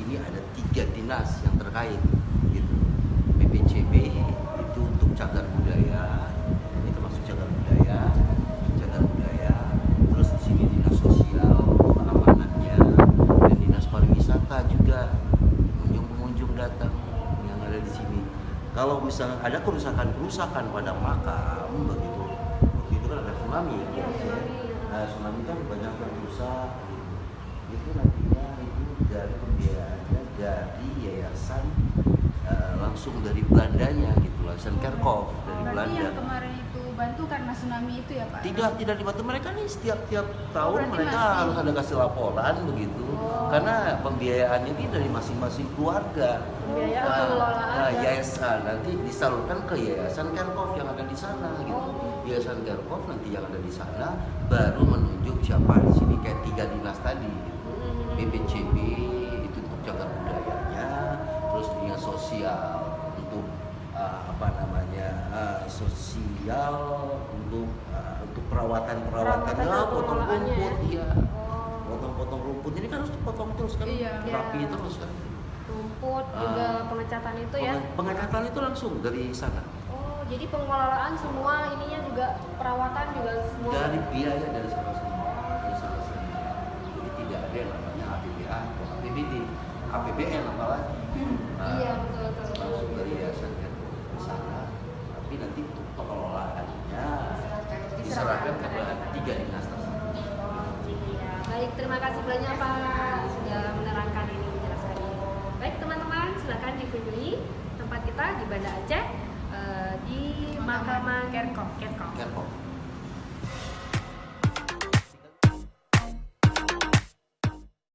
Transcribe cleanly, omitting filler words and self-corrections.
sini ada 3 dinas yang terkait gitu. BPCB itu untuk cagar budaya, ini termasuk cagar budaya, terus di sini dinas sosial keamanannya, dan dinas pariwisata juga, pengunjung datang yang ada di sini. Kalau misalnya ada kerusakan pada makam begitu, waktu itu kan ada tsunami ya. Nah, tsunami kan banyak yang rusak itu nantinya itu dari pembiayaannya dari yayasan langsung dari Belandanya gitu, yayasan Kerkhoff dari Berarti Belanda. yang kemarin itu bantu karena tsunami itu ya Pak? Tidak dibantu, mereka nih setiap tahun mereka masih harus ada kasih laporan begitu, karena pembiayaannya ini dari masing-masing keluarga. Pembiayaan pengelolaan Yayasan nanti disalurkan ke yayasan Kerkhoff yang ada di sana gitu. Yayasan Kerkhoff nanti yang ada di sana baru menunjuk siapa di sini, kayak 3 dinas tadi gitu. BPCB itu untuk cagar budayanya, terus dinas sosial untuk sosial untuk perawatannya, potong rumput ya. Potong rumput ini kan harus dipotong terus kan, rapi terus kan. Rumput juga pengecatan itu ya. Pengecatan itu langsung dari sana. Oh, jadi pengelolaan semua ininya juga, perawatan juga semua. Dari biaya dari sana semua. Jadi tidak ada yang namanya APBA atau APBD, APBN apalagi. Iya betul. Langsung dari yayasan ke sana. Tapi nanti untuk pengelolaannya diserahkan kepada 3 dinas tersebut. Iya. Baik, terima kasih banyak Pak sudah menerangkan ini, menjelaskan ini. Baik teman-teman, silakan dikunjungi tempat kita di Banda Aceh di Mahkamah Kerkhoff.